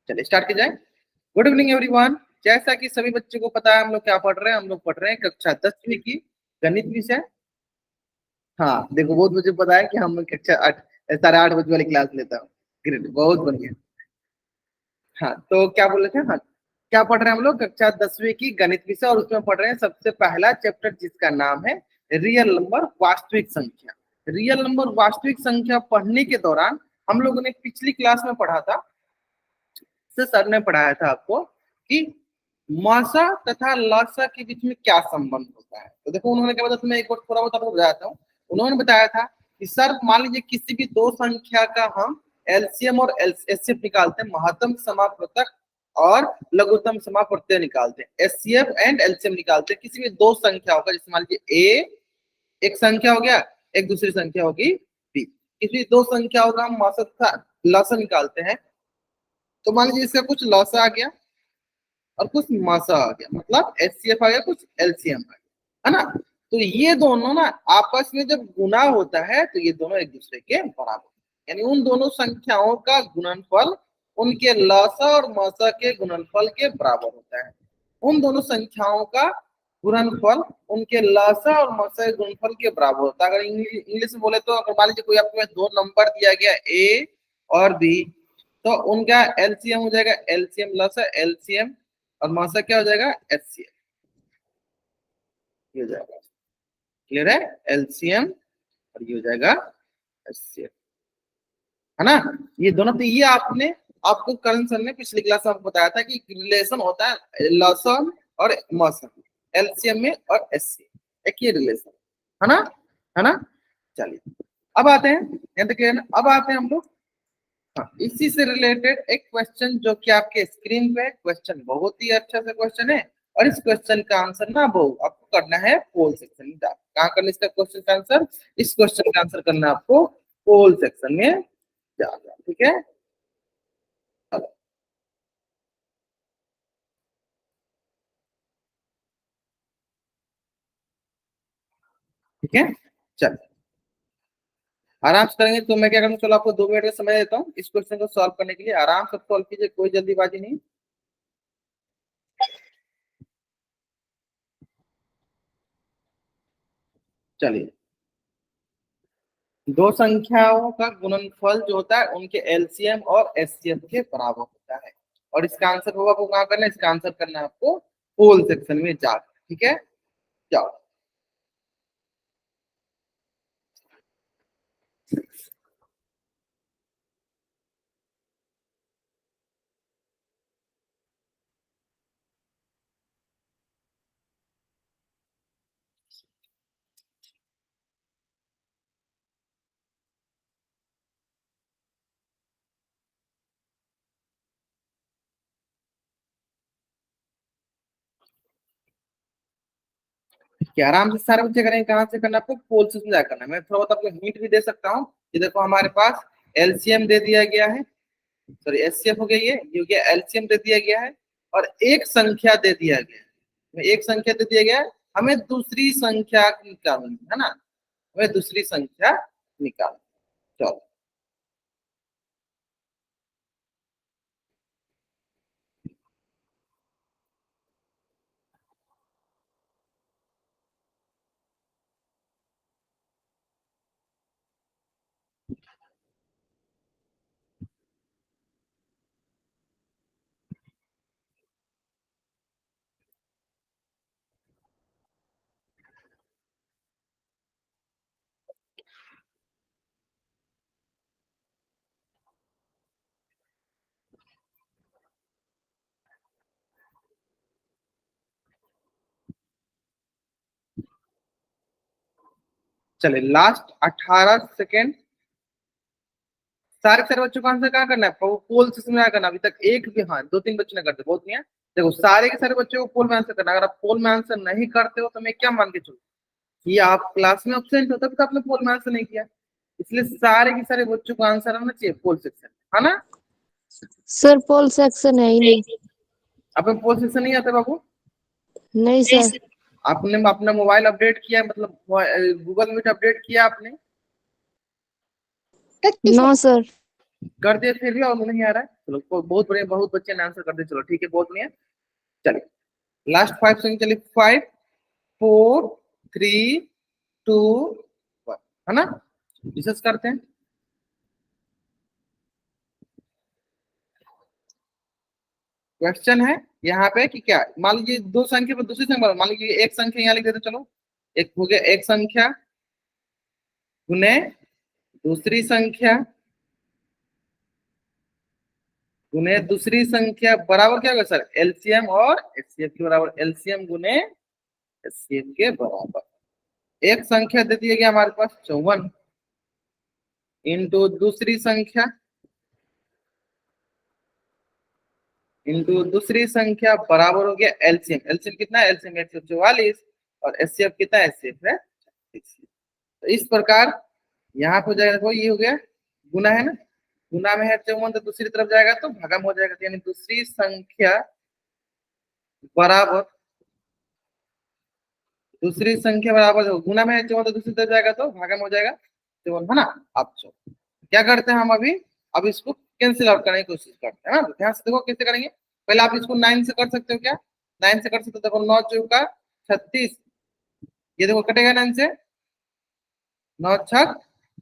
चलिए स्टार्ट की जाए। Good evening everyone. जैसा कि सभी बच्चों को पता है हम लोग क्या पढ़ रहे हैं, हम लोग पढ़ रहे हैं कक्षा 10वीं की गणित विषय। हाँ देखो, बहुत मुझे पता है कि हम लोग कक्षा 8 8:30 बजे वाली क्लास लेता हूँ। ग्रेट, बहुत बढ़िया। हाँ तो क्या बोल रहे थे, हाँ क्या पढ़ रहे हैं हम लोग, कक्षा 10वीं की गणित विषय, और उसमें पढ़ रहे हैं सबसे पहला चैप्टर जिसका नाम है रियल नंबर, वास्तविक संख्या। रियल नंबर वास्तविक संख्या पढ़ने के दौरान हम लोगों ने पिछली क्लास में पढ़ा था, से सर ने पढ़ाया था आपको कि मासा तथा लासा के बीच में क्या संबंध होता है। तो देखो उन्होंने क्या बताया, मैं एक बार थोड़ा बहुत आपको बताता हूँ। उन्होंने बताया था कि सर मान लीजिए किसी भी दो संख्या का हम एलसीएम और एचसीएफ निकालते हैं, महत्तम समापवर्तक और लघुत्तम समापवर्तक निकालते हैं, एचसीएफ एंड एलसीएम निकालते हैं किसी भी दो संख्याओं का। जैसे मान लीजिए ए एक संख्या हो गया, एक दूसरी संख्या होगी बी, किसी दो संख्याओं का हम मासा तथा लासा निकालते हैं। तो मान लीजिए इसका कुछ लॉसा आ गया और कुछ मासा आ गया, मतलब एचसीएफ आ गया, कुछ एलसीएम आ गया, है ना। तो ये दोनों ना आपस में जब गुना होता है तो ये दोनों एक दूसरे के बराबर, यानी उन दोनों संख्याओं का गुणनफल उनके लॉसा और मासा के गुणनफल के बराबर होता है। उन दोनों संख्याओं का गुणनफल उनके लॉसा और मासा के गुणनफल के बराबर होता है। अगर इंग्लिश में बोले तो अगर मान लीजिए कोई आपको दो नंबर दिया गया ए और बी, तो उनका एलसीएम हो जाएगा एलसीएम लॉसा एलसीएम, और मासा क्या हो जाएगा एचसीएफ, ये हो जाएगा। क्लियर है, एलसीएम और ये हो जाएगा एचसीएफ, है ना। ये दोनों, तो ये आपने आपको करण सर ने पिछली क्लास में आपको बताया था कि रिलेशन होता है लॉसन और मासा, एलसीएम में और एचसीएफ, एक ये रिलेशन, है ना, है ना। चलिए अब आते हैं, अब आते हैं हम लोग, हाँ इसी से रिलेटेड एक क्वेश्चन जो कि आपके स्क्रीन पे क्वेश्चन बहुत ही अच्छा सा क्वेश्चन है, और इस क्वेश्चन का आंसर ना वो आपको करना है पोल सेक्शन में जाकर। कहाँ करना इसका क्वेश्चन का आंसर, इस क्वेश्चन का आंसर करना है आपको पोल सेक्शन में जाकर, ठीक है। ठीक है, चल आराम से करेंगे। तो मैं क्या करूँ, चलो आपको 2 मिनट का समय देता हूँ इस क्वेश्चन को सॉल्व करने के लिए। आराम से सॉल्व कीजिए, कोई जल्दीबाजी नहीं। चलिए, दो संख्याओं का गुणनफल जो होता है उनके एलसीएम और एचसीएफ के बराबर होता है, और इसका आंसर होगा आपको कहाँ करना है, इसका आंसर करना है आपको होल सेक्शन में जाकर, ठीक है। जाओ, कि आराम से सारे बच्चे करेंगे। कहाँ से करना है आपको, पोल सेक्शन में जाकर करना है। मैं थोड़ा बहुत आपको हिंट भी दे सकता हूँ। ये देखो हमारे पास एलसीएम दे दिया गया है, सॉरी एचसीएफ हो गया, ये हो गया एलसीएम दे दिया गया है, और एक संख्या दे दिया गया है, एक संख्या दे दिया गया है, हमें दूसरी संख्या निकालनी है ना, हमें दूसरी संख्या निकालनी। चलो चले लास्ट 18 सेकेंड। सारे बच्चों का आंसर क्या करना है, पोल सिस्टम में करना। अभी तक एक भी, हाँ 2-3 बच्चों ने करते, बहुत नहीं है। देखो सारे के सारे बच्चों को पोल में आंसर करना है। अगर आप पोल में आंसर नहीं करते हो तो मैं क्या मान के चलूं कि आप क्लास में एब्सेंट हो, तभी तो आपने पोल में आंसर नहीं किया। इसलिए सारे के सारे बच्चों को आंसर आना चाहिए पोल सेक्शन, है ना। सर पोल सेक्शन है ही नहीं। आपने पोल सेक्शन नहीं आता बाबू? नहीं सर। आपने अपना मोबाइल अपडेट किया, मतलब गूगल मीट अपडेट किया आपने? No sir. कर दिए फिर भी और नहीं आ रहा है, चलो बहुत बढ़िया, बहुत बच्चे ने आंसर कर दिए, चलो ठीक है, बहुत बढ़िया। चलिए लास्ट 5 सेकंड, चलिए 5 4 3 2 1, है ना। डिस्कस करते हैं। क्वेश्चन है यहाँ पे कि क्या, मान लीजिए दो संख्या पर दूसरी संख्या, मान लीजिए एक संख्या यहाँ लिख देते, चलो एक हो गया, एक संख्या गुने दूसरी संख्या गुने दूसरी संख्या बराबर क्या होगा सर, एलसीएम और एचसीएफ के बराबर, एलसीएम गुने एचसीएफ के बराबर। एक संख्या दे दिया गया हमारे पास 54 इंटू दूसरी संख्या बराबर हो गया एलसीएम, एलसीएम कितना है, एलसीएम 144 और एचसीएफ कितना है, एचसीएफ है 6। तो इस प्रकार यहाँ पे हो जाएगा, देखो ये हो गया गुना है ना, गुना में है 54 तो दूसरी तरफ जाएगा तो भागम हो जाएगा, यानी दूसरी संख्या बराबर, दूसरी संख्या बराबर, गुना में है 54 तो दूसरी तरफ जाएगा तो भागम हो जाएगा 54, है ना। अब चलो क्या करते हैं हम अभी, अब इसको कैंसिल आउट करने की कोशिश करते हैं ना, तो ध्यान से देखो कैसे करेंगे। पहले आप इसको 9 से कर सकते हो क्या, 9 से कर सकते हो, देखो 9 चौका 36, ये देखो कटेगा 9 से, 9 छक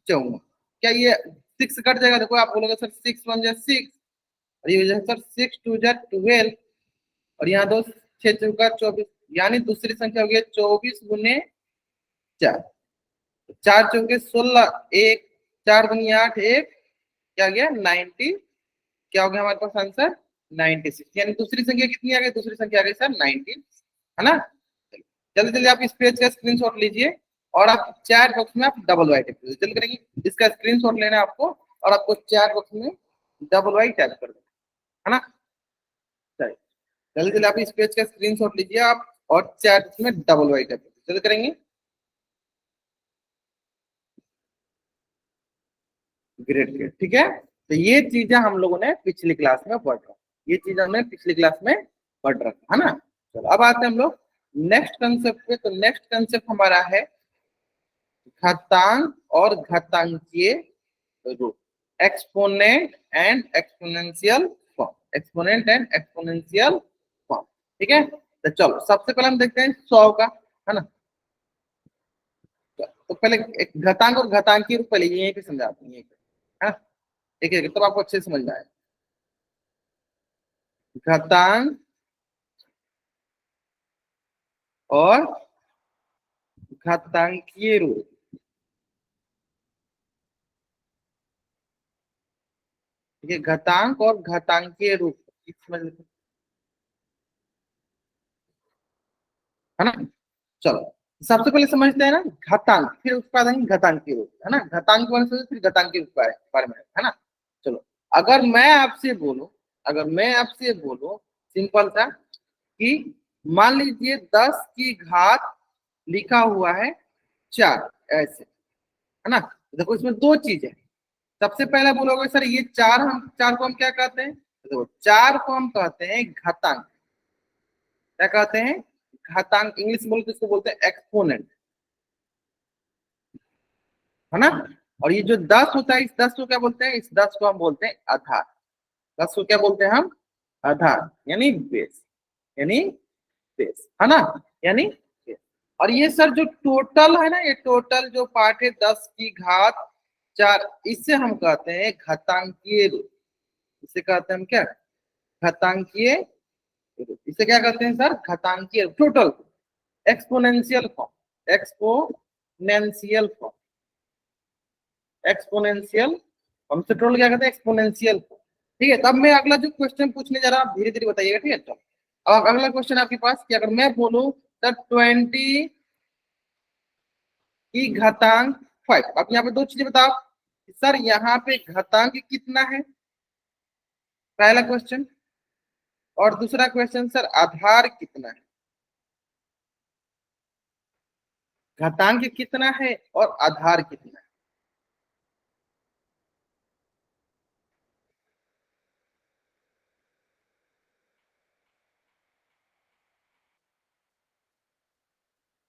54, क्या ये 6 कट जाएगा, देखो आप बोलोगे सर 6 1 जा 6, और ये हो जाएगा सर 6 2 जा 12, और यहाँ दो 6 चौका 24, यानी दूसरी संख्या हो गई 24 गुने 4, 4 चौके 16, एक 4 दुनी 8, एक क्या गया 90, क्या हो गया हमारे पास आंसर 96, यानी दूसरी संख्या कितनी आ गई, दूसरी संख्या आ गई सर 19, है ना। जल्दी जल्दी आप इस पेज का स्क्रीनशॉट लीजिए और आप चैट बॉक्स में आप डबल वाई टाइप जल्दी करेंगे, इसका स्क्रीनशॉट लेना है आपको और आपको चैट बॉक्स में डबल वाई टाइप कर देना, है ना। चलिए जल्दी जल्दी आप इस पेज का स्क्रीनशॉट लीजिए आप और चैट बॉक्स में डबल वाई टाइप जल्दी करेंगे। ग्रेट ग्रेट, ठीक है। तो ये चीजें हम लोगों ने पिछली क्लास में पढ़ रखा, ये चीजें हमने पिछली क्लास में पढ़ रखा, है ना। चलो अब आते हैं हम लोग नेक्स्ट कंसेप्ट पे, तो नेक्स्ट कंसेप्ट हमारा है घातांक और घातांकीय रूप, exponent and exponential form, exponent and exponential form, ठीक है। तो चलो सबसे पहले हम देखते हैं 100 का, है ना। तो पहले एक घातांक और घातांकीय रूप पहले यहीं पे समझाते हैं, यहीं पे, है ना। ठीक है, तब आपको अच्छे से समझ में आएगा। घातांक और घातांकीय रूप, ठीक है, घातांक और घातांकीय रूप समझ लेते हैं, है ना। चलो सबसे पहले समझते हैं ना घातांक, फिर उसके बाद आएंगे घातांकीय रूप, है ना। घातांक के बारे में फिर घातांकीय रूप के बारे में, है ना। चलो अगर मैं आपसे बोलूं, अगर मैं आपसे बोलूं सिंपल सा कि मान लीजिए 10 की घात लिखा हुआ है 4, ऐसे, है ना। देखो इसमें दो चीज है, सबसे पहले बोलोगे सर ये 4, हम 4 को हम क्या कहते हैं, देखो 4 को हम कहते हैं घातांक, क्या कहते हैं, घातांक, इंग्लिश में बोलते इसको बोलते हैं एक्सपोनेंट, है ना। और ये जो 10 होता है, इस 10 को क्या बोलते हैं, इस 10 को हम बोलते हैं आधार, 10 को क्या बोलते हैं हम, आधार, यानी बेस, यानी बेस, है ना, यानी बेस। और ये सर जो टोटल है ना, ये टोटल जो पार्ट है 10 की घात 4, इससे हम कहते हैं घातांकीय रूप, इसे कहते हैं हम क्या, घातांकीय रूप, इसे क्या कहते हैं सर, घातांकीय total, exponential form, exponential form, exponential, हम से टोटल क्या कहते हैं, एक्सपोनेंशियल फॉर्म, ठीक है। तब मैं अगला जो क्वेश्चन पूछने जा रहा हूं आप धीरे धीरे बताइएगा, ठीक है। चलो अब अगला क्वेश्चन आपके पास कि अगर मैं बोलूं सर 20 की घातांक 5, अब यहाँ पे दो चीजें बताओ सर, यहाँ पे घातांक कितना है, पहला क्वेश्चन, और दूसरा क्वेश्चन सर आधार कितना है, घातांक कितना है और आधार कितना है।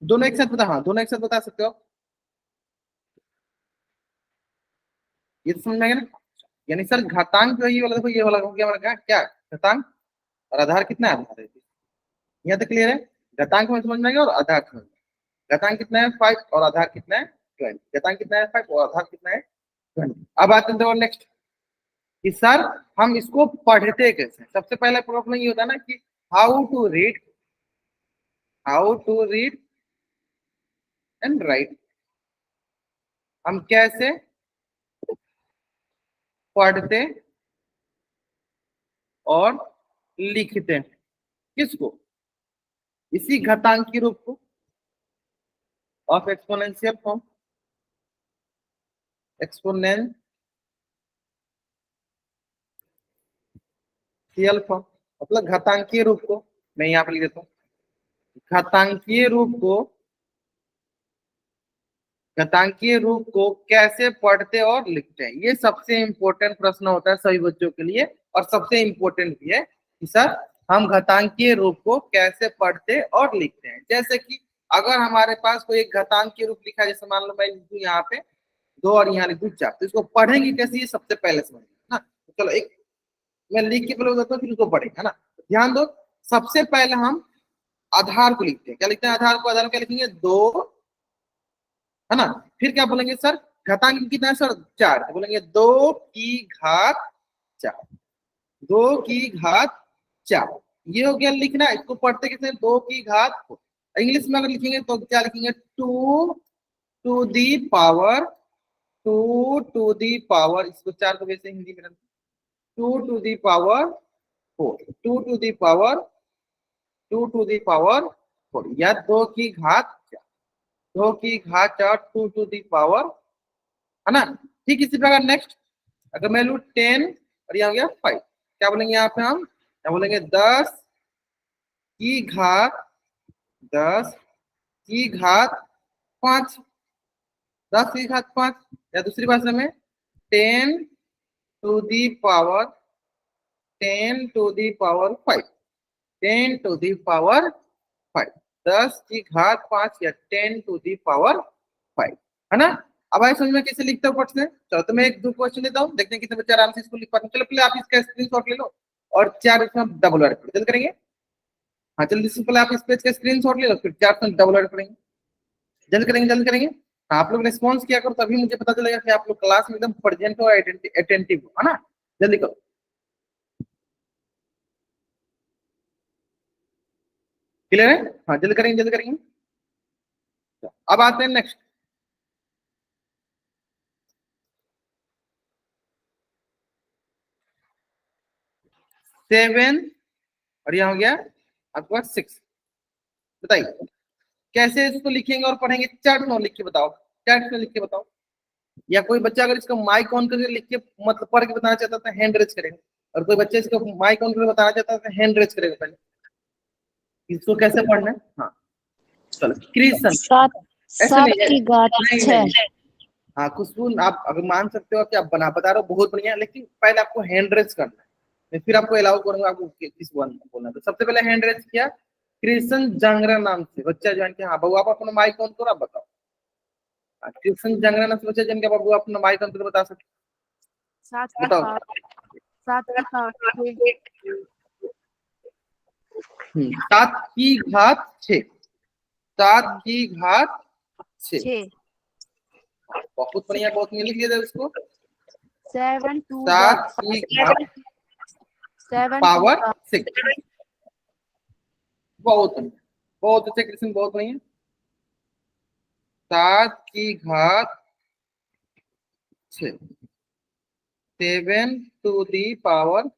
दोनों एक साथ बता, हाँ दोनों एक साथ बता सकते हो, ये तो समझ में आ गया ना। यानी सर घातांक जो है ये वाला, देखो ये वाला हो गया हमारा क्या घातांक, और आधार कितना है, आधार है। यहाँ तक क्लियर है? घातांक में समझ में आ गया और आधार समझ में। घातांक कितना है 5 और आधार कितना है 20। घातांक कितना है 5 और आधार कितना है 20। अब आते हैं नेक्स्ट कि सर हम इसको पढ़ते कैसे। सबसे पहला प्रॉब्लम ये होता है ना कि how to read and write. हम कैसे पढ़ते और लिखते हैं किसको, इसी घातांकी रूप को of exponential form, exponential form मतलब घातांकीय रूप को। मैं यहाँ पर लिख देता हूँ घातांकीय रूप को, घातांकीय रूप को कैसे पढ़ते और लिखते हैं। ये सबसे इंपॉर्टेंट प्रश्न होता है सभी बच्चों के लिए, और सबसे इंपॉर्टेंट भी है कि सर हम घातांकीय रूप को कैसे पढ़ते और लिखते हैं। जैसे कि अगर हमारे पास कोई एक घातांकीय रूप लिखा है, जैसे मान लो मैं लिखूं यहाँ पे 2 और यहाँ लिखूं 4, तो इसको पढ़ेंगे कैसे ये सबसे पहले समझिए ना। तो चलो एक मैं लिख के पहले बताता हूँ, फिर उसको पढ़ेंगे, है ना। ध्यान दो, सबसे पहले हम आधार को लिखते हैं। क्या लिखते हैं आधार को? आधार में क्या लिखेंगे 2, है ना। फिर क्या बोलेंगे सर घातांक कितना है सर 4, तो बोलेंगे 2 की घात 4, 2 की घात 4। ये हो गया लिखना। इसको पढ़ते कितने 2 की घात 4। इंग्लिश में अगर लिखेंगे तो क्या लिखेंगे 2 to the power, 2 to the power, इसको 4 को वैसे हिंदी में 2 to the power 4, 2 to the power 2 to the power 4 या 2 की घात 4, 2 की घात 4 2 टू दी पावर, है ना। ठीक इसी प्रकार नेक्स्ट अगर मैं लू 10 और यहाँ हो गया 5, क्या बोलेंगे यहाँ पे हम, क्या बोलेंगे 10 की घात 10 की घात 5, 10 की घात 5, या दूसरी भाषा में 10 to the power 10 to the power 5, 10 to the power 5, 10 की घात 5 या 10 टू दी पावर 5, है ना। अब आइए समझ में कैसे लिखते हो फट से। चलो तो मैं एक दो क्वेश्चन लेता हूँ, देखते हैं कितने बच्चे आराम से इसको लिख पाते हैं। चलो पहले आप इसका स्क्रीनशॉट ले लो और 4 इसमें डबल ऐड जल्द करेंगे। हाँ जल्दी से पहले आप इस पेज का स्क्रीनशॉट ले लो, फिर 4 इसमें डबल ऐड करेंगे। जल्द करेंगे जल्द करेंगे। हाँ, आप लोग रिस्पॉन्स किया करो, तभी मुझे पता चलेगा कि आप लोग क्लास में एकदम प्रेजेंट हो, अटेंटिव हो, है ना। जल्दी करो। क्लियर है? हाँ जल्द करेंगे जल्द करेंगे। अब आते हैं नेक्स्ट। 7 और यहाँ हो गया आपके पास 6। बताइए कैसे इसको लिखेंगे और पढ़ेंगे। चैट में लिख के बताओ, चैट में लिख के बताओ। या कोई बच्चा अगर इसका माइक ऑन करके लिख के मतलब पढ़ के बताना चाहता है हैंड रेज करेगा, और कोई बच्चा इसको माइक ऑन करके बताना चाहता है तो हैंड रेज करेगा पहले। इसको कैसे पढ़ना है? हाँ चलो क्रिएशन 7 ऐसे 7 नहीं है। की घात नहीं 6। नहीं, हाँ खुशबू आप अगर मान सकते हो कि आप बता रहे हो बहुत बढ़िया, लेकिन पहले आपको हैंड रेज करना है, मैं फिर आपको अलाउ करूंगा आपको किस वन बोलना। तो सबसे पहले हैंड रेज किया कृष्ण जांगरा नाम से बच्चा ज्वाइन किया। हाँ बाबू आप अपना माइक ऑन करो, आप बताओ। कृष्ण जांगरा नाम से बच्चा ज्वाइन किया, बाबू अपना माइक ऑन करके बता सकते, 7 की बताओ। पावर 7 की पावर 7 की घात 6, 7 की घात 6। 6। बहुत बढ़िया, बहुत मिल गया इसको। 7 टू 7 की घात 7 पावर 6। बहुत बढ़िया, बहुत अच्छे कृष्ण, बहुत बढ़िया। 7 की घात 6, 7 to the power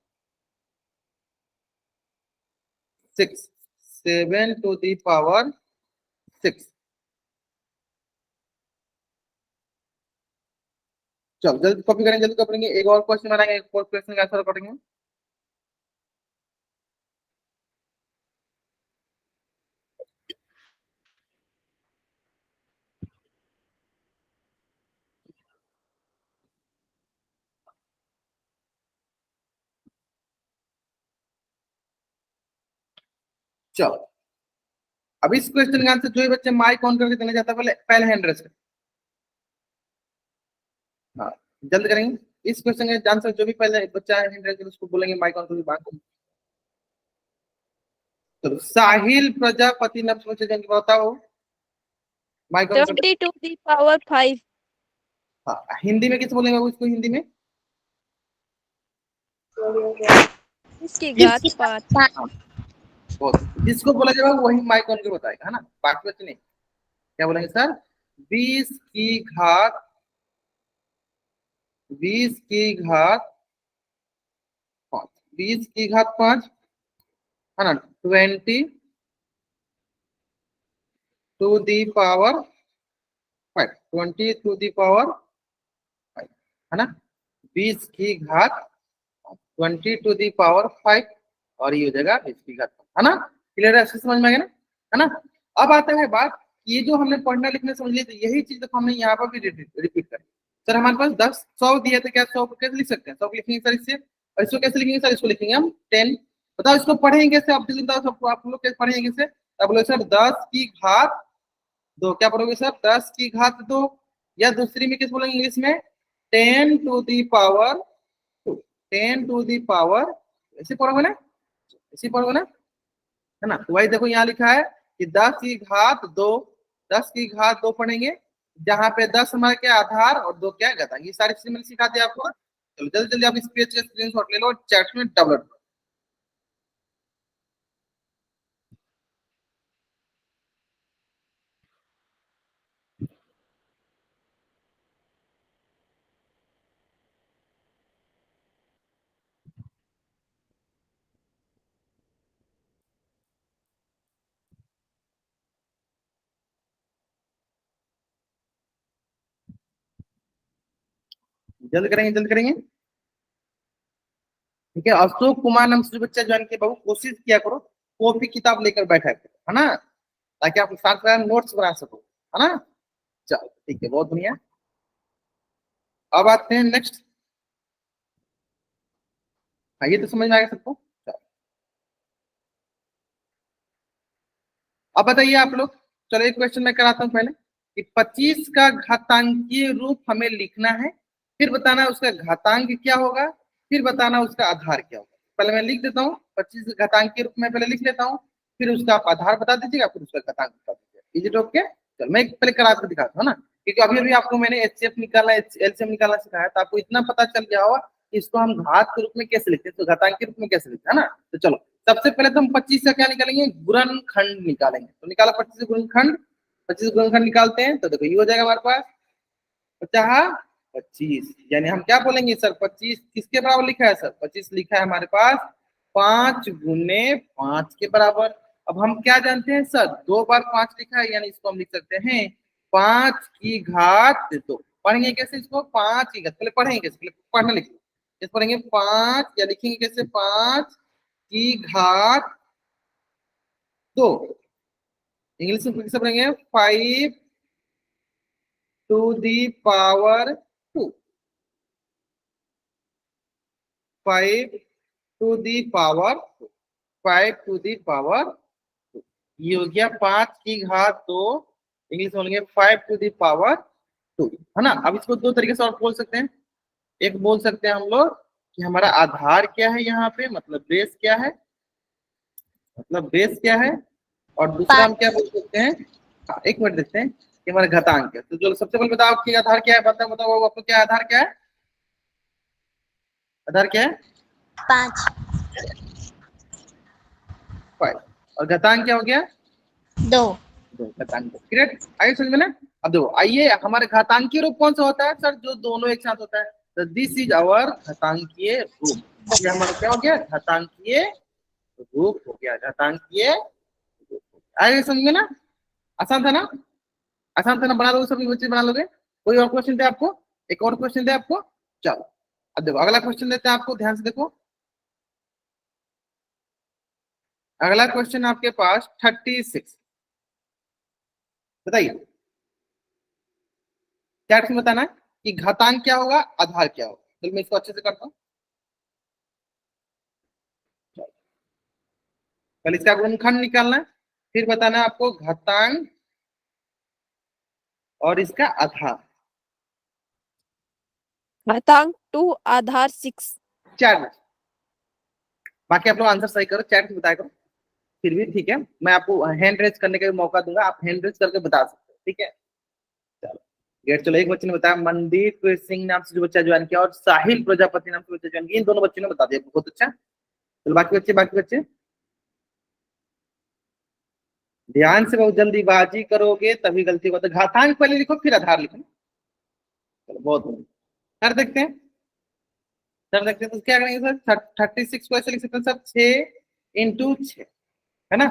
6, 7 to the power 6। चलो जल्दी कॉपी करेंगे, जल्दी कॉपी करेंगे। एक और क्वेश्चन बनाएंगे, एक और क्वेश्चन का आंसर करेंगे। चलो अब इस क्वेश्चन का आंसर जो बच्चे माइक ऑन करके देना चाहता है पहले पहले हैंड रेस करें। हाँ जल्द करेंगे। इस क्वेश्चन का आंसर जो भी पहले बच्चा है उसको बोलेंगे माइक ऑन करके बात। तो साहिल प्रजापति नाम से बच्चे जिनकी बताओ माइक ऑन करके। 20 to the power 5. हाँ हिंदी में किसे बोलेंगे उसको हिंदी में? इसकी घात 5. हाँ बहुत जिसको बोला जाएगा वही माइक ऑन करके बताएगा है ना, बाकी बच्चे नहीं। क्या बोलेंगे सर? 20 की घात 20 की घात 5 20 की घात 5 है ना 20 to the power 5 20 to the power 5 है ना 20 की घात 20 टू दी पावर 5 और ये हो जाएगा 20 की घात 5 है ना। क्लियर है? समझ में आ गया ना, है ना। अब आता है बात, ये जो हमने पढ़ना लिखना समझ लिया, तो यही चीज देखो हमने यहाँ पर भी रिपीट करें। सर हमारे पास 10 100 दिया था, क्या 100 को कैसे लिख सकते हैं? 100 को लिखेंगे सर इससे, और इसको कैसे लिखेंगे सर? इसको लिखेंगे हम 10। बताओ इसको पढ़ेंगे कैसे? आप जल्दी बताओ सबको, आप लोग कैसे पढ़ेंगे कैसे? अब बोलो सर 10 की घात 2, क्या पढ़ोगे सर? 10 की घात 2, या दूसरी में किस बोलेंगे इंग्लिश में? 10 to the power 2 10 to the power, ऐसे पढ़ोगे ना, ऐसे पढ़ोगे ना, है ना। तो वही देखो यहाँ लिखा है कि 10 की घात 2, 10 की घात 2 पढ़ेंगे, जहां पे 10 हमारे क्या आधार और 2 क्या घातांक। ये सारी चीजें मैंने सिखा दी आपको। चलो जल्दी जल्दी आप इस पेज का स्क्रीनशॉट ले लो और चैट में डाउनलोड करो। जल्द करेंगे जल्द करेंगे। ठीक है, अशोक कुमार नाम से जो बच्चा ज्वाइन किया बाबू, कोशिश किया करो कॉपी किताब लेकर बैठा करो, है ना, ताकि आप साथ साथ नोट्स बना सको, है ना। चलो ठीक है, बहुत बढ़िया। अब आते हैं नेक्स्ट। हाँ ये तो समझ में आ गया सबको। चलो अब बताइए आप लोग। चलो एक क्वेश्चन मैं कराता हूँ पहले, कि 25 का घातांकीय रूप हमें लिखना है, फिर बताना उसका घातांक क्या होगा, फिर बताना उसका आधार क्या होगा। पहले मैं लिख देता हूँ 25 घातांकीय रूप में पहले लिख लेता हूँ, फिर उसका आप आधार बता दीजिएगा, फिर उसका घातांक बता दीजिएगा। Is it okay? चलो मैं पहले करा कर दिखाता हूँ ना, क्योंकि अभी अभी आपको मैंने एचसीएफ निकालना एलसीएम निकालना सिखाया, तो आपको इतना पता चल गया होगा कि इसको हम घात के रूप में कैसे लिखते हैं, तो घातांक के रूप में कैसे लिखते हैं, है ना। तो चलो सबसे पहले तो हम 25 का क्या निकालेंगे? गुणनखंड निकालेंगे। तो निकाला 25 गुणनखंड, 25 गुणनखंड निकालते हैं तो देखो ये हो जाएगा हमारे पास 50 25, यानी हम क्या बोलेंगे सर? 25 किसके बराबर लिखा है सर? 25 लिखा है हमारे पास 5 गुने 5 के बराबर। अब हम क्या जानते हैं सर? 2 बार 5 लिखा है, यानी इसको हम लिख सकते हैं 5 की घात 2। पढ़ेंगे कैसे इसको? 5 की घात, पहले पढ़ेंगे कैसे? पहले पढ़ना लिखना कैसे पढ़ेंगे? 5, या लिखेंगे कैसे? 5 की घात 2। इंग्लिश में कैसे पढ़ेंगे? 5 to the power 2, 5 to the power 2, 5 to the power 2। ये हो गया 5 की घात 2, इंग्लिश में बोलेंगे 5 टू दी पावर 2, है ना। अब इसको दो तरीके से और बोल सकते हैं। एक बोल सकते हैं हम लोग कि हमारा आधार क्या है यहाँ पे, मतलब बेस क्या है, मतलब बेस क्या है, और दूसरा हम क्या बोल सकते हैं? हाँ, एक मिनट देखते हैं कि हमारा घातांक है। तो जो सबसे पहले बताओ कि आधार क्या है, बताओ बताओ आपको क्या आधार क्या है? आधार क्या है? 5 5। और घातांक क्या हो गया? 2 घातांक। ग्रेट, आइए समझ में ना। अब देखो आइए, हमारे घातांकीय रूप कौन सा होता है सर? जो दोनों एक साथ होता है। तो दिस इज आवर घातांकीय रूप। ये हमारा क्या हो गया? घातांकीय रूप हो गया, घातांकीय रूप। आइए समझ में ना, आसान था ना, आसान था ना, बना लोगे सभी बच्चे, बना लोगे। कोई और क्वेश्चन दे आपको? एक और क्वेश्चन दे आपको। चलो अब देखो अगला क्वेश्चन देते हैं आपको, ध्यान से देखो। अगला क्वेश्चन आपके पास 36, बताइए क्या बताना है कि घातांक क्या होगा, आधार क्या होगा। चलो मैं इसको अच्छे से करता हूँ। पहले इसका गुणनखंड निकालना है, फिर बताना है आपको घातांक और इसका आधार। घातांक 2 आधार 6। चैट में। बाकी आप लोग आंसर सही करो, चैट में बताया करो। फिर भी ठीक है, मैं आपको हैंड रेज करने का भी मौका दूंगा, आप हैंड रेज करके बता सकते हो, ठीक है। चलो गेट, चलो एक बच्चे ने बताया मनदीप सिंह नाम से जो बच्चा ज्वाइन किया, और साहिल प्रजापति नाम से बच्चा ज्वाइन किया, इन दोनों बच्चों ने बता दिया, बहुत अच्छा। चलो बाकी बच्चे ध्यान से, बहुत जल्दीबाजी करोगे तभी गलती होता है। घातांक पहले लिखो फिर आधार लिखो। चलो बहुत बढ़िया, कर देखते हैं, कर देखते हैं। तो क्या करेंगे सर, 36 को ऐसे लिख सकते हैं सर, 6 × 6, है ना।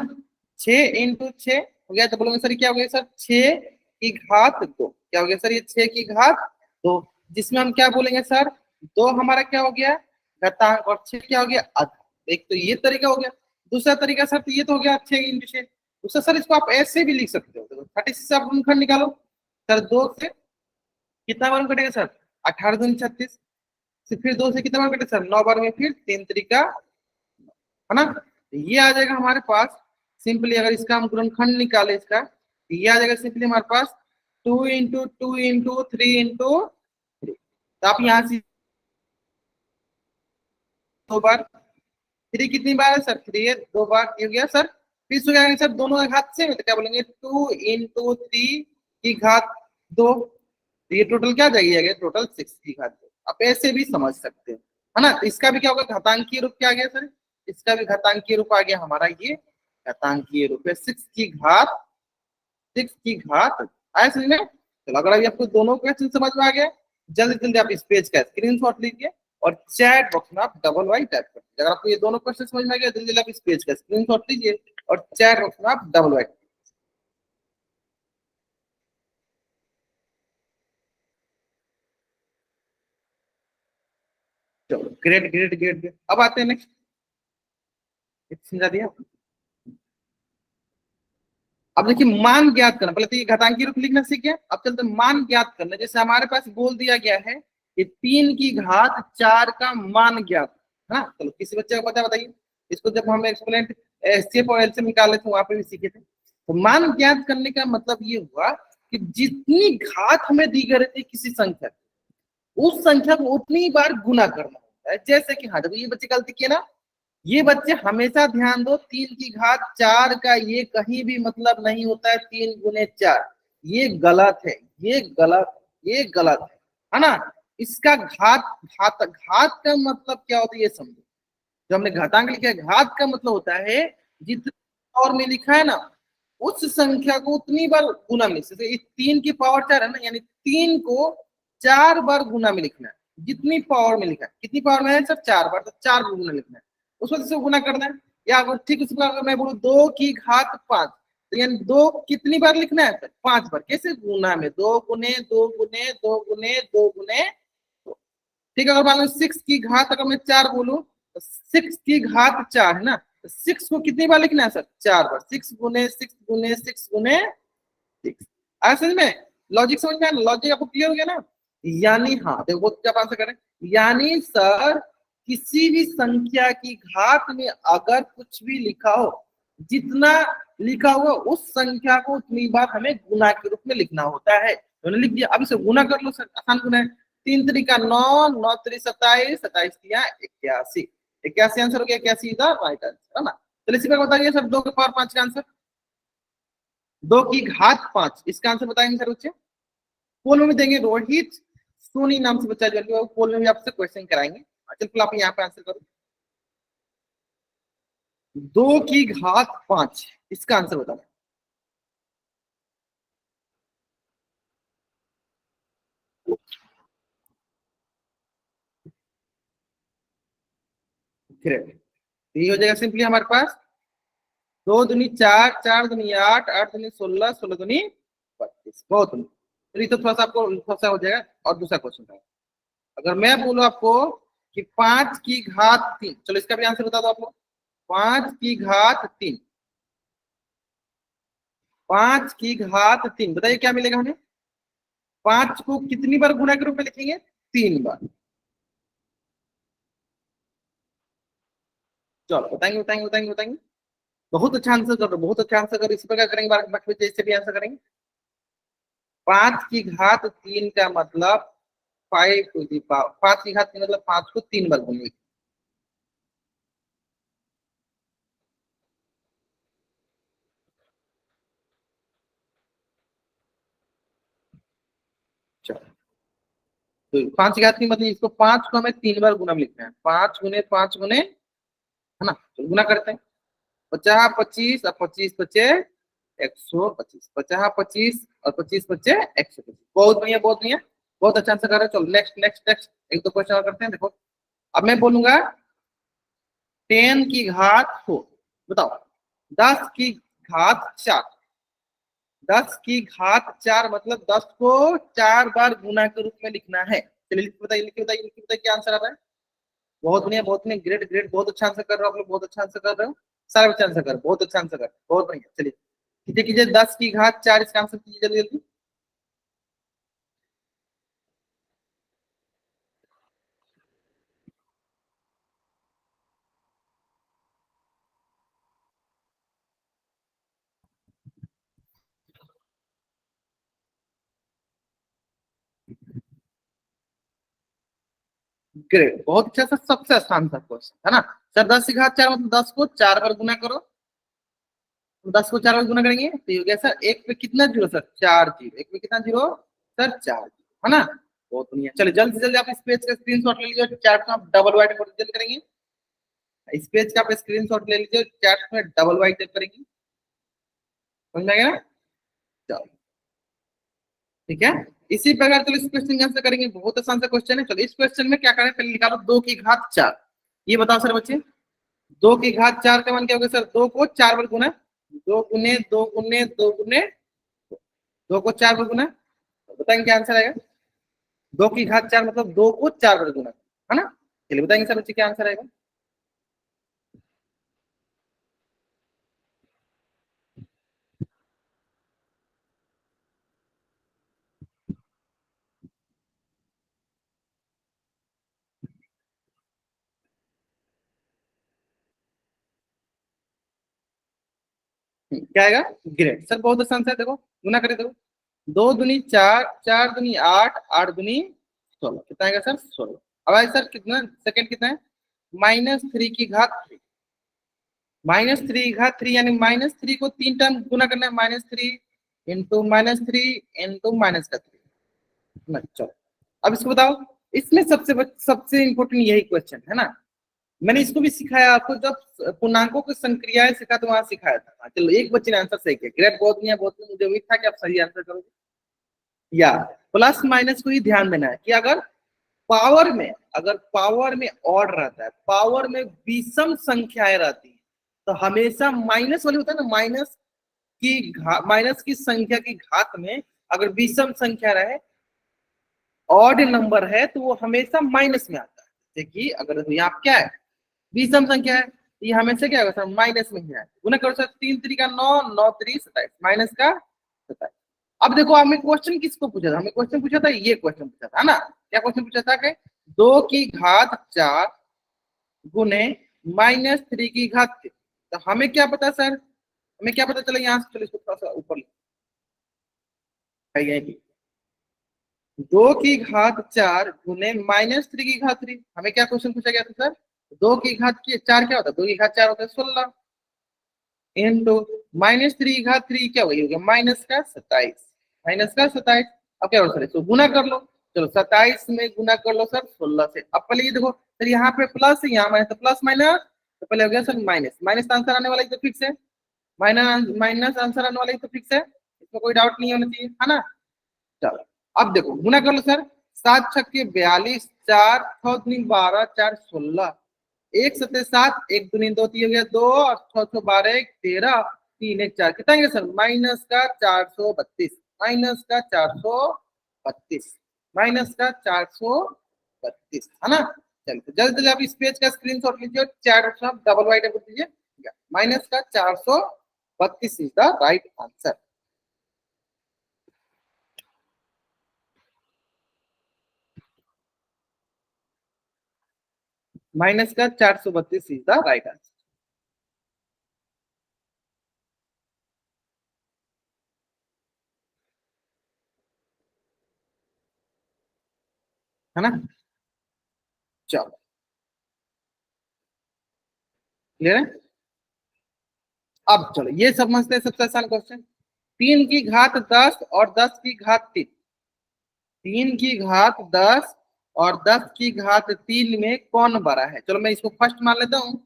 6 × 6 हो गया, तो बोलोगे सर क्या हो गया सर, 6 की घात 2। क्या हो गया सर, ये 6 की घात 2, जिसमें हम क्या बोलेंगे सर, 2 हमारा क्या हो गया घातांक, और 6 क्या हो गया आधा। एक तो ये तरीका हो गया। दूसरा तरीका सर, तो ये तो हो गया 6 × 6। दूसरा सर, इसको आप ऐसे भी लिख सकते हो। 36 से आप गुणनखंड निकालो सर, 2 से कितना बार कटेगा सर, 18 दूनी 36, फिर 2 से कितना बार कटेगा सर, 9 बार में, फिर 3 तरीका, है ना। ये आ जाएगा हमारे पास सिंपली, अगर इसका हम गुणनखंड निकाले इसका, ये आ जाएगा सिंपली हमारे पास 2 × 2 × 3 × 3। तो आप यहाँ से 2 बार, 3 कितनी बार है सर, 3 है 2 बार, ये हो गया सर। फिर हो जाएगा सर, दोनों का घात से, तो क्या बोलेंगे 2 × 3 की घात 2। तो ये टोटल क्या जाएगी, टोटल 6 की घात 2। आप ऐसे भी समझ सकते हैं, है ना। तो इसका भी क्या होगा, घातांकीय रूप क्या आ गया सर, इसका भी घातांकीय रूप आ गया हमारा, ये घातांकीय रूप है 6 की घात आया समझ में। चलो अगर अभी आपको दोनों क्वेश्चन समझ में आ गया, जल्दी जल्दी आप इस पेज का स्क्रीनशॉट लीजिए और चैट बॉक्स में आप डबल वाई टाइप कर दीजिए। अगर आपको ये दोनों क्वेश्चन समझ में आ गया, जल्दी जल्दी आप इस पेज का स्क्रीनशॉट लीजिए और चैट बॉक्स में आप डबल वाई। चलो ग्रेट ग्रेट ग्रेट ग्रेट। अब आते हैं नेक्स्ट, समझा दिया। अब देखिए मान ज्ञात करना, पहले तो ये घातांकीय रूप लिखना सीख गया, अब चलते मान ज्ञात करना। जैसे हमारे पास बोल दिया गया है कि 3 की घात 4 का मान ज्ञात, है ना। चलो किसी बच्चे को पता बताइए, इसको जब हम एक्सपोनेंट एचसीएफ और एलसीएम निकाले थे वहां पे भी सीखे थे। तो मान ज्ञात करने का मतलब ये हुआ कि जितनी घात हमें दी गई रहती है किसी संख्या, उस संख्या को उतनी बार गुना करना होता है। जैसे कि हाँ, जब ये बच्चे गलती किए ना, ये बच्चे हमेशा ध्यान दो, 3 की घात 4 का ये कहीं भी मतलब नहीं होता है 3 × 4। ये गलत है, ये गलत, ये गलत है ना। इसका घात घात घात का मतलब क्या होता है ये समझो। जो हमने घातांक लिखा है, घात का मतलब होता है जितने पावर में लिखा है ना, उस संख्या को उतनी बार गुना में, जैसे 3 की पावर 4 है ना, यानी 3 को 4 बार गुना में लिखना है। जितनी पावर में लिखा है, कितनी पावर में है सर, 4 बार, तो 4 बार गुना लिखना है, उस वजह से गुना करना है। या अगर ठीक उसी प्रकार अगर मैं बोलूं 2 की घात 5, तो यानी 2 कितनी बार लिखना है सर, 5 बार। कैसे, गुना में, 2 गुने 2 गुने 2 गुने 2 गुने। ठीक है, अगर मान लो 6 की घात अगर मैं 4 बोलूं, तो 6 की घात 4 है ना, तो 6 को कितनी बार लिखना है सर, 4 बार। 6 गुने 6 गुने 6 गुने 6। आया समझ में, लॉजिक समझ में आया, लॉजिक आपको क्लियर हो गया ना। यानी हाँ देखो क्या आंसर करें, यानी सर किसी भी संख्या की घात में अगर कुछ भी लिखा हो, जितना लिखा हुआ उस संख्या को उतनी बार हमें गुना के रूप में लिखना होता है। तो लिख दिया, अब इसे गुना कर लो सर, आसान गुना है। 3 3 9, 9 3 27, 27 81, 81 आंसर हो गया, 81 इधर राइट आंसर, है ना। चलिए इसी पर बताइए सर, 2 की पावर 5 का आंसर, 2 की घात 5, इसका आंसर बताएंगे सर बच्चे। पोल में देंगे, रोहित सोनी नाम से बच्चा जो पोल में भी आपसे क्वेश्चन कराएंगे। चल आप यहाँ पे आंसर करो, 2 की घात 5, इसका आंसर बताओ। ये हो जाएगा सिंपली हमारे पास 2 दूनी 4, 4 दूनी 8, 8 दूनी 16, 16 दूनी 32। बहुत तो थोड़ा सा आपको थोड़ा सा हो जाएगा। और दूसरा क्वेश्चन है, अगर मैं बोलूं आपको कि 5 की घात 3, चलो इसका भी आंसर बता दो आप लोग। 5 की घात 3, 5 की घात 3 बताइए क्या मिलेगा हमें। 5 को कितनी बार गुणा के रूप में लिखेंगे, 3 बार। चलो बताएंगे बताएंगे बताएंगे बताएंगे। बहुत अच्छा आंसर कर रहे हो, बहुत अच्छा आंसर कर रहे हो। इसी प्रकार करेंगे, बाकी बच्चे इससे भी आंसर करेंगे। 5 की घात 3 का मतलब 5 टू दी पावर 5 की घात 3 मतलब 5 को 3 बार गुना। चलो तो 5 की घात 3 मतलब इसको 5 को हमें 3 बार गुना में लिखना है। 5 गुने 5 गुने, है ना, तो गुना करते हैं। 50 25 और 25 बचे 125, 50 25 और 25 बचे 125। बहुत बढ़िया बहुत बढ़िया, बहुत अच्छा आंसर कर रहे हो। चलो नेक्स्ट नेक्स्ट नेक्स्ट एक दो क्वेश्चन और करते हैं। देखो अब मैं बोलूंगा 10 की घात हो, बताओ 10 की घात 4। 10 की घात 4 मतलब 10 को 4 बार गुना के रूप में लिखना है। चलिए लिख के बताइए, लिख के बताइए, लिख के बताइए क्या आंसर आ रहा है। बहुत बढ़िया बहुत बढ़िया, ग्रेट ग्रेट, बहुत अच्छा आंसर कर रहे हो आप लोग, बहुत अच्छा आंसर कर रहे हो। सारे बच्चे आंसर कर रहे हो, बहुत अच्छा आंसर कर रहे हो, बहुत बढ़िया। चलिए कीजिए कीजिए, 10 की घात 4 इसका आंसर कीजिए जल्दी जल्दी। ग्रेट, बहुत अच्छा सर, सबसे आसान सा क्वेश्चन है ना सर। 10 की घात 4 मतलब 10 को 4 बार गुना करो। तो 10 को 4 बार गुना करेंगे तो ये हो गया सर, एक पे कितना जीरो सर, 4 जीरो, एक पे कितना जीरो सर, 4 जीरो, है ना। बहुत बढ़िया, चलिए जल्दी से जल्दी आप इस पेज का स्क्रीनशॉट ले लीजिए, चैट में आप डबल वाइट बोर्ड जल्दी करेंगे। इस पेज का आप स्क्रीनशॉट ले लीजिए, चैट में डबल वाइट टाइप करेंगे, समझ में आएगा ना। चलो ठीक है, इसी प्रकार चलो इस क्वेश्चन का आंसर करेंगे। बहुत आसान सा क्वेश्चन है। चलो इस क्वेश्चन में क्या करें, पहले निकालो 2 की घात 4। ये बताओ सर बच्चे, 2 की घात 4 का मान क्या होगा सर, 2 को 4 बार गुना, 2 गुने 2 गुने 2 गुने 2 को 4 बार गुना, तो बताएंगे क्या आंसर आएगा। 2 की घात 4 मतलब 2 को 4 बार गुना, है ना। चलिए बताएंगे सर बच्चे क्या आंसर आएगा। क्या आएगा, ग्रेट सर, बहुत आसान सा। देखो गुना करें, देखो 2 दुनी 4, 4 दुनी 8, 8 दुनी 16, कितना आएगा सर, 16। अब आए सर कितना सेकंड कितना है, -3 की घात 3। -3 की घात 3 यानी -3 को 3 टाइम गुना करना है, -3 इंटू -3 इंटू माइनस का 3। चलो अब इसको बताओ, इसमें सबसे इंपॉर्टेंट यही क्वेश्चन है ना। मैंने इसको भी सिखाया आपको, जब पूर्णांकों की संक्रियाएं सिखा तो वहां सिखाया था। चलो एक बच्चे ने आंसर सही किया, ग्रेट, बहुत बढ़िया बहुत बढ़िया। मुझे उम्मीद था कि आप सही आंसर करोगे। या प्लस माइनस को ही ध्यान देना है कि अगर पावर में ऑड रहता है, पावर में विषम संख्याएं रहती है, तो हमेशा माइनस वाली होता है ना, माइनस की संख्या की घात में अगर विषम संख्या रहे, ऑड नंबर है, तो वो हमेशा माइनस में आता है। जैसे कि अगर यहाँ क्या है, विषम संख्या है, तो ये हमेशा क्या होगा सर, माइनस में ही है। गुना करो सर, 3 3 का 9, 9 3 27, माइनस का 27। अब देखो हमें क्वेश्चन किसको पूछा था, हमें क्वेश्चन पूछा था, ये क्वेश्चन पूछा था ना। क्या क्वेश्चन पूछा था कि 2 की घात 4 गुने -3 की घात 3। तो हमें क्या पता सर, हमें क्या पता चला यहाँ से, चलो इसको थोड़ा सा ऊपर लिखा, 2 की घात 4 गुने -3 की घात 3। हमें क्या क्वेश्चन पूछा गया था सर, 2 की घात की 4 क्या होता है, 2 की घात 4 होता है 16 इंटू -3 की घात 3 क्या हो गया, माइनस का 27, माइनस का 27। अब क्या होगा सर, इसको गुना कर लो। चलो 27 में गुना कर लो सर 16 से। अब पहले ये देखो सर, यहाँ पे प्लस है, यहाँ माइनस, तो प्लस माइनस, तो पहले हो गया सर माइनस, माइनस का आंसर आने वाला है तो फिक्स है, माइनस माइनस आंसर आने वाला है तो फिक्स है, इसमें कोई डाउट नहीं होना चाहिए, है ना। चलो अब देखो गुना कर लो सर, 7 छक्के 42, 4 6 दूनी 12, 4 16, 1 सत्ते 7, 1 दूनी 2, 3 हो गया 2, और 6 6 12, 1 13, 3 1 4, कितना है सर, माइनस का 432, माइनस का 432, माइनस का 432, है ना। चलिए तो जल्दी जल्दी आप इस पेज का स्क्रीनशॉट लीजिए और चैट में डबल वाइट कर दीजिए। माइनस का 432 is the right answer. Minus का 432 इज द राइट आंसर। है ना। चलो क्लियर है। अब चलो ये समझते हैं सबसे आसान क्वेश्चन। 3 की घात 10 और 10 की घात 3। 3 की घात 10 और 10 की घात 3 में कौन बड़ा है। चलो मैं इसको फर्स्ट मान लेता हूँ,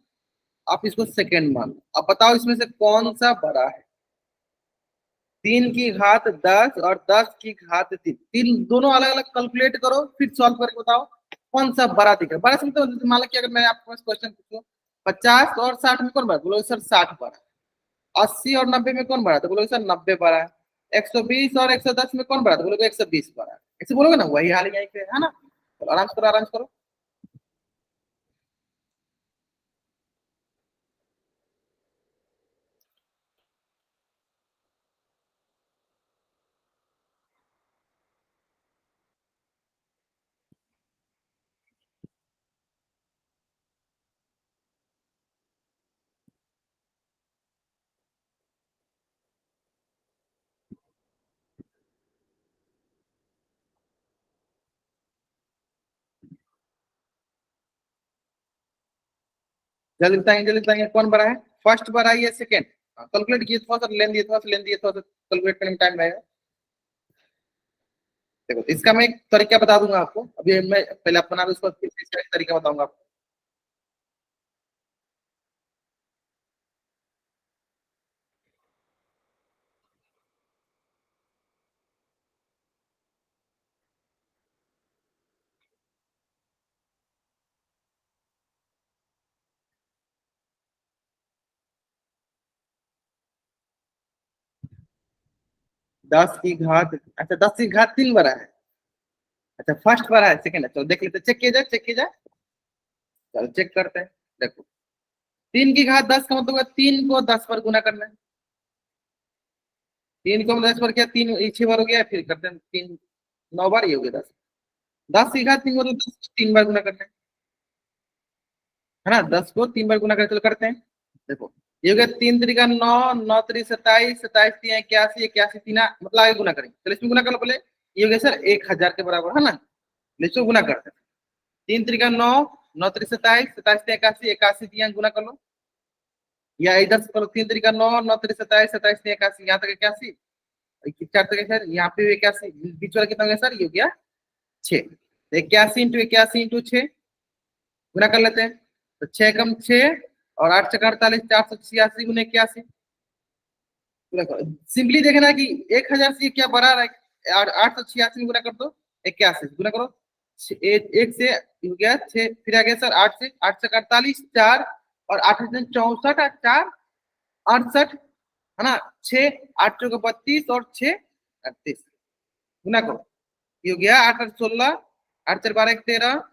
आप इसको सेकंड मान लो। अब बताओ इसमें से कौन सा बड़ा है। 3 की घात 10 और 10 की घात 3, तीन दोनों अलग अलग कैलकुलेट करो, फिर सॉल्व करके बताओ कौन सा बड़ा दिख रहा है। बड़ा समझते हो, मान लो कि अगर मैं आपके पास क्वेश्चन पूछूं 50 और 60 में कौन बड़ा, बोलोगे सर 60 बड़ा है। 80 और 90 में कौन बड़ा, तो बोलोगे सर 90 बड़ा है। 120 और 110 में कौन बड़ा, तो बोलोगे 120 बड़ा है। ऐसे बोलोगे ना, वही हाल यहीं पे है ना। तो आराम से करो, आराम से करो। जल्दी बताएंगे, जल्दी बताएंगे कौन बड़ा है। फर्स्ट बड़ा है या सेकंड। कैलकुलेट किए, थोड़ा सा लेंथ दिए, थोड़ा सा लेंथ दिए, थोड़ा सा कैलकुलेट करने में टाइम लगेगा। देखो इसका मैं एक तरीका बता दूंगा आपको। अभी मैं पहले अपना उसका फिर इसका एक तरीका बताऊंगा आपको। 10 की घात, अच्छा 10 की घात 3 बड़ा है। अच्छा फर्स्ट बड़ा है, सेकंड है। चलो देख लेते, चेक किया जाए, चेक किया जाए। चलो चेक करते हैं। देखो 3 की घात 10 का मतलब 3 को 10 पर गुना करना है। 3 को 10 पर किया, 3 6 बार हो गया, फिर करते हैं 3 9 बार, ये हो गया 10। 10 की घात 3 मतलब 10 को 3 बार गुना करना है ना। 10 को 3 बार गुना करते, चलो करते हैं। देखो ये हो गया 3 3 का 9, 9 3 27, 27 3 81, 81 3 मतलब आगे गुना करेंगे। चलो इसमें गुना कर लो पहले। ये हो गया सर 1000 के बराबर है ना। इसको गुना करते हैं। 3 3 का 9, 9 3 27, 27 3 81, 81 3 गुना कर लो। या इधर से करो 3 3 का 9, 9 3 27, 27 3 81, यहाँ तक 81, 4 तक है सर, यहाँ पे 81, बीच वाला कितना हो गया सर, ये हो गया 6। 81 × 81 × 6 गुना कर लेते हैं। तो 6 कम 6 और 8 × 48, 486 × 81 सिंपली देखना कि 1000 से क्या बड़ा रहा है। 886 में गुना कर दो, 81 गुना करो। एक से हो गया 6, फिर आ गया सर 8 से 48, 4 और 8 64, 4 68 है ना। 6 8 चौके 32 और 6 38 गुना करो। ये हो गया 8 8 16, 8 4 12 13,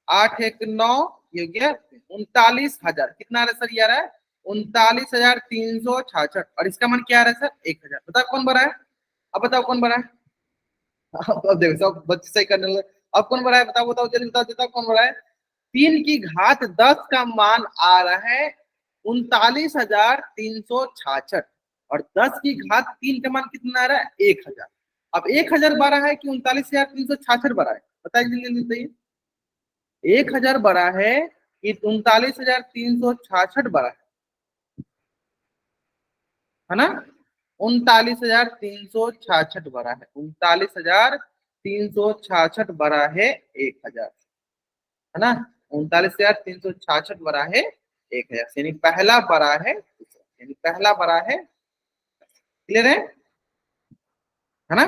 8 1 9, ये हो गया 39,000। कितना आ रहा है सर, ये आ रहा है 39,366। और इसका मान क्या आ रहा है सर, 1000। बताओ कौन बड़ा है। अब बताओ कौन बड़ा है। अब देखो सब बच्चे सही करने लगे। अब कौन बड़ा है, बताओ बताओ जल्दी बताओ, बताओ कौन बड़ा है। 3 की घात 10 का मान आ रहा है 39,366 और 10 की घात 3 का मान कितना आ रहा है, 1000। अब 1000 बड़ा है कि 39,366 बड़ा है, बताइए जल्दी जल्दी बताइए। 1000 बड़ा है कि 39,366 बड़ा है ना। 39,366 बड़ा है, 39,366 बड़ा है 1000 है ना। 39,366 बड़ा है 1000, यानी पहला बड़ा है, यानी पहला बड़ा है। क्लियर है ना।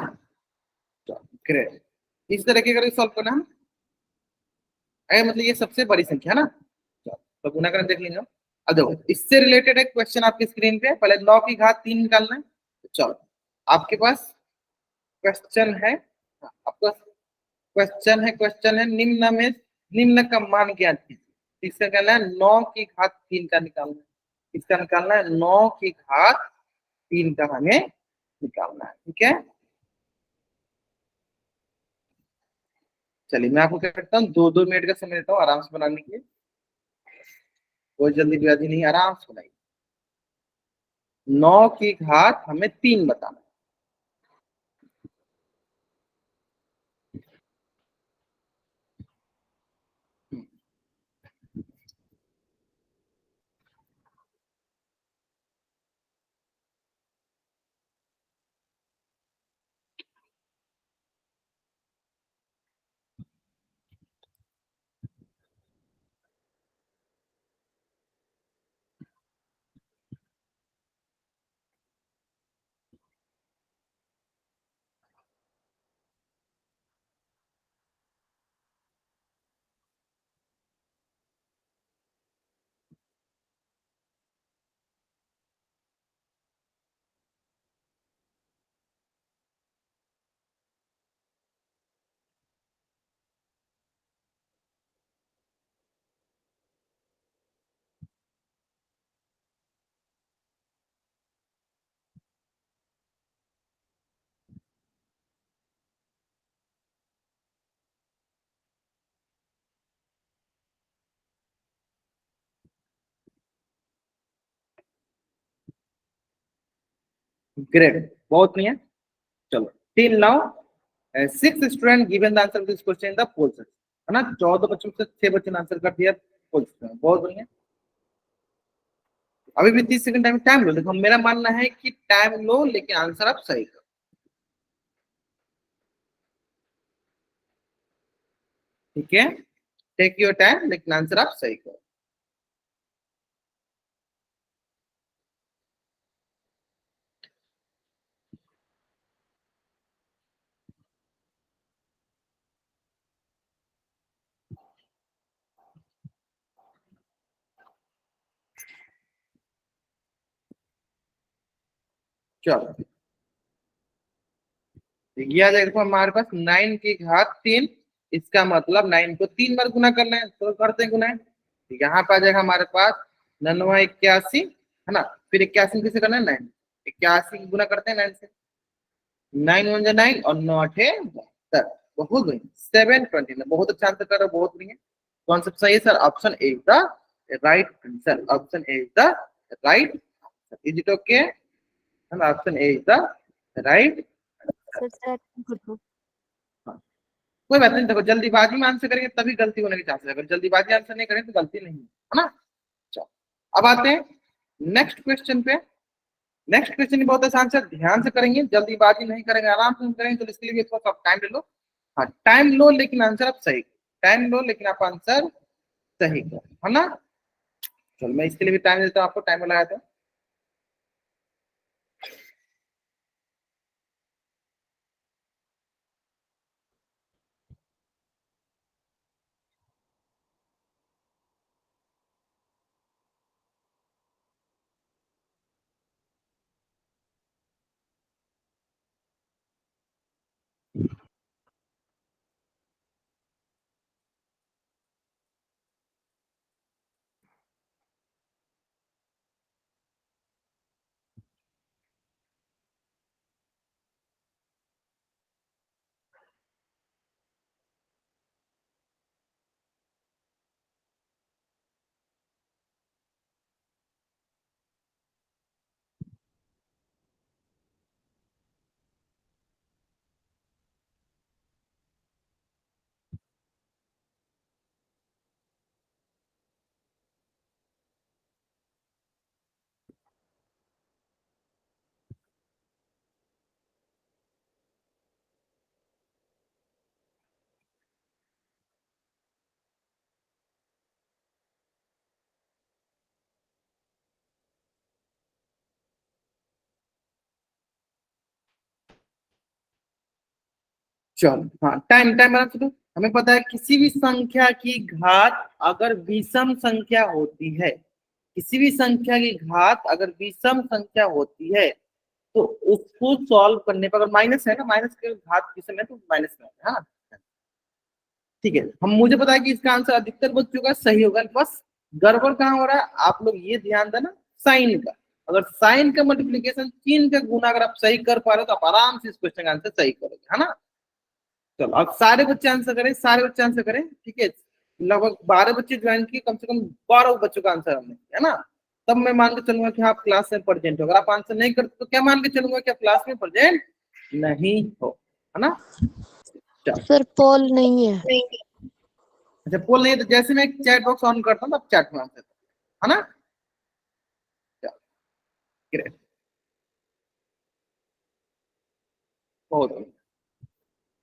ग्रेट। इस तरीके का सॉल्व करना है। मतलब ये सबसे बड़ी संख्या है ना। तो गुना करके देख लेंगे। अब देखो इससे रिलेटेड एक क्वेश्चन आपकी स्क्रीन पे, पहले 9 की घात 3 निकालना है। तो चलो आपके पास क्वेश्चन है। हाँ, आपका क्वेश्चन है निम्न में निम्न का मान ज्ञात कीजिए। इसका कहना है 9 की घात 3 का निकालना है। इसका निकालना है 9 की घात 3 का हमें निकालना है। ठीक है, चलिए मैं आपको क्या करता हूँ, 2 2 मिनट का समय देता हूँ आराम से बनाने के लिए। कोई जल्दीबाजी नहीं, आराम से बनाइए। 9 की घात हमें 3 बताना। ग्रेट, बहुत नहीं है। चलो, till now 6 student given the answer this question in the poll section, है ना। 14 बच्चों से 6 बच्चों ने आंसर कर दिया पोल सेक्शन में, बहुत बढ़िया। अभी भी 30 सेकंड टाइम लो। देखो मेरा मानना है कि टाइम लो लेकिन आंसर आप सही करो, ठीक है। टेक योर टाइम लेकिन आंसर आप सही करो। चलो, ये आ जाएगा। देखो हमारे पास 9 की घात 3, इसका मतलब 9 को 3 बार गुना करना है, तो करते हैं गुना। यहाँ पे आ जाएगा हमारे पास 9 81, है ना। फिर 81 किसे करना है, 9 81 गुना करते हैं 9 से। 9 1 9 और 9 8 72, बहुत बढ़िया। 729, बहुत अच्छा आंसर कर रहे हो, बहुत बढ़िया। कॉन्सेप्ट सही है sir, option A is the right answer, option A is the right answer. Is it okay, option A is the right. Sir sir कर दो। कोई बात नहीं, देखो जल्दीबाजी में आंसर करेंगे तभी गलती होने के चांसेस है, अगर जल्दीबाजी आंसर नहीं करें तो गलती नहीं है ना। चलो, अब आते हैं नेक्स्ट क्वेश्चन पे। नेक्स्ट क्वेश्चन बहुत आसान से, ध्यान से करेंगे, जल्दीबाजी नहीं करेंगे, आराम से करेंगे, तो इसके लिए थोड़ा सा टाइम ले लो। हाँ, टाइम लो लेकिन आंसर आप सही, टाइम लो लेकिन आप आंसर सही करो, है ना। चलो, मैं इसके लिए भी टाइम देता हूँ आपको, टाइमर लगाया था। चलो, हाँ, टाइम टाइम आराम से दो। हमें पता है किसी भी संख्या की घात अगर विषम संख्या होती है, किसी भी संख्या की घात अगर विषम संख्या होती है, तो उसको सॉल्व करने पर, अगर माइनस है ना, माइनस के घात विषम है तो माइनस में है, हाँ ठीक है। हम, मुझे पता है कि इसका आंसर अधिकतर बच्चों का सही होगा, बस गड़बड़ कहाँ हो रहा है आप लोग ये ध्यान देना, साइन का। अगर साइन का मल्टीप्लीकेशन, चिन्ह का गुना अगर आप सही कर पा रहे हो तो आप आराम से इस क्वेश्चन का आंसर सही करोगे, है ना। चलो, अब सारे बच्चे आंसर करें, सारे बच्चे आंसर करें, ठीक है। लगभग 12 बच्चे ज्वाइन किए, कम से कम 12 बच्चों का आंसर हमने, है ना। तब मैं मान के चलूंगा कि आप क्लास में प्रेजेंट हो। अगर आप आंसर नहीं करते तो क्या मान के चलूंगा कि आप क्लास में प्रेजेंट नहीं हो, है ना। सर पोल नहीं है। अच्छा, पोल नहीं है तो जैसे मैं चैट बॉक्स ऑन करता हूँ तो आप चैट में आंसर, है ना। ग्रेट, बहुत बढ़िया।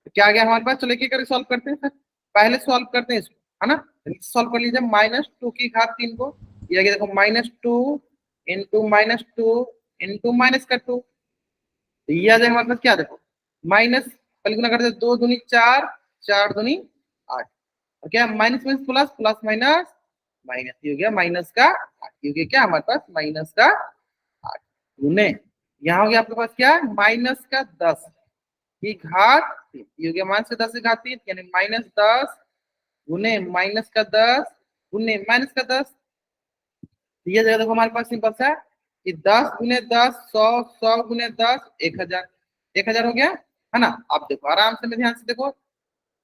तो क्या आ गया हमारे पास, चलो एक एक करके सॉल्व करते हैं सर। पहले सॉल्व करते हैं इसको, है ना। सॉल्व कर लीजिए, -2 की घात 3 को, ये आ गया देखो -2 इंटू -2 इंटू -2, तो ये आ जाएगा हमारे पास क्या, देखो माइनस, पहले गुना करते 2 दूनी 4, 4 दूनी 8, और क्या minus minus plus, plus minus minus, ये हो गया माइनस का 8, ये हो गया क्या हमारे पास माइनस का 8 गुने, यहाँ हो गया आपके पास क्या -10 की घात 3, ये हो गया -10 की घात 3, यानी -10 गुने -10 गुने -10। तो ये जगह देखो हमारे पास सिंपल सा है कि 10 गुने 10 100, 100 गुने 10 1000, 1000 हो गया, है ना। आप देखो आराम से, मैं ध्यान से देखो,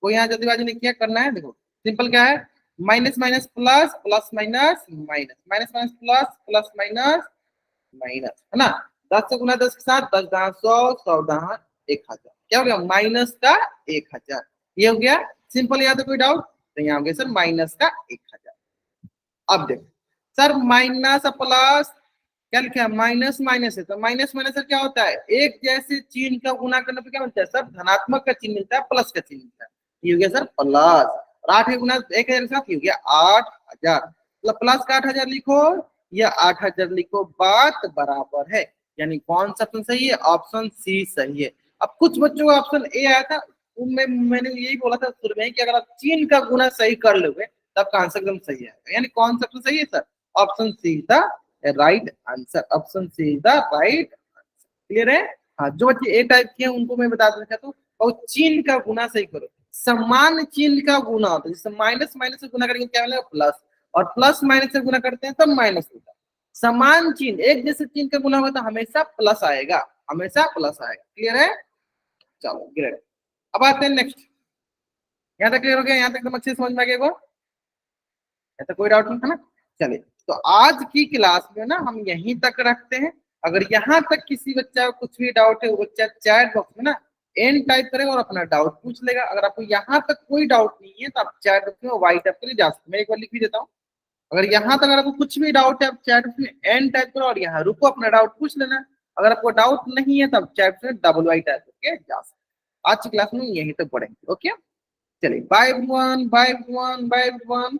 कोई यहाँ जल्दीबाजी नहीं किया, करना है। देखो सिंपल क्या है, minus minus plus, plus minus minus, minus minus plus, plus minus minus, है ना। 10 से गुना 10 के साथ 10 दहा 100, 100 दहा 1000, क्या हो गया माइनस का 1000। ये हो गया सिंपल। यहाँ तो कोई डाउट? तो यहाँ हो गया सर माइनस का 1000। अब देखो सर माइनस प्लस क्या लिखा है, माइनस माइनस है तो माइनस माइनस सर क्या होता है, एक जैसे चिन्ह का गुना करने पे क्या मिलता है सर, धनात्मक का चिन्ह मिलता है, प्लस का चिन्ह मिलता है। ये हो गया सर प्लस, और 8 गुना 1000 के साथ ये हो गया 8000, मतलब प्लस का 8000 लिखो या 8000 लिखो, बात बराबर है। यानी कौन सा ऑप्शन सही है, ऑप्शन सी सही है। अब कुछ बच्चों का ऑप्शन ए आया था, उनमें मैंने यही बोला था शुरू में कि अगर आप चिन्ह का गुना सही कर लोगे तब का आंसर एकदम सही है। यानी कौन सा ऑप्शन सही है सर, ऑप्शन सी था right answer, option C is the right answer. Clear है? हाँ, जो बच्चे ए टाइप के हैं उनको मैं बता देना चाहता हूँ, और चिन्ह का गुना सही करो। समान चिन्ह का गुना होता है, जैसे माइनस माइनस से गुना करेंगे क्या मिलेगा प्लस, और प्लस माइनस से गुना करते हैं तब माइनस होता है। समान चिन्ह एक जैसे चिन्ह का गुना होगा तो हमेशा प्लस आएगा, हमेशा प्लस आएगा। क्लियर है? चलो ग्रेट। अब आते हैं नेक्स्ट। यहाँ तक क्लियर हो गया? यहाँ तक एकदम अच्छे समझ में आ गया? ऐसा कोई डाउट नहीं था ना? चलिए, तो आज की क्लास में ना हम यहीं तक रखते हैं। अगर यहाँ तक किसी बच्चा को कुछ भी डाउट है वो बच्चा चैट बॉक्स में ना एन टाइप करेगा और अपना डाउट पूछ लेगा। अगर आपको यहाँ तक कोई डाउट नहीं है तो आप चैट बॉक्स में वाई टाइप करके जा सकते हैं। मैं एक बार लिख भी देता हूँ। अगर यहाँ तक अगर आपको कुछ भी डाउट है आप चैट बॉक्स में एन टाइप करो और यहाँ रुको, अपना डाउट पूछ लेना। अगर आपको डाउट नहीं है तो आप चैट में डबल वाई टाइप करके जा सकते हैं। आज की क्लास में यहीं तक पढ़ेंगे। ओके, चलिए bye everyone, bye everyone, bye everyone.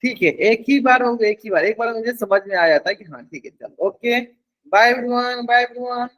ठीक है, एक ही बार हो गया, एक ही बार, एक बार मुझे समझ में आ जाता है कि हाँ ठीक है चलो। Okay, bye everyone, bye everyone.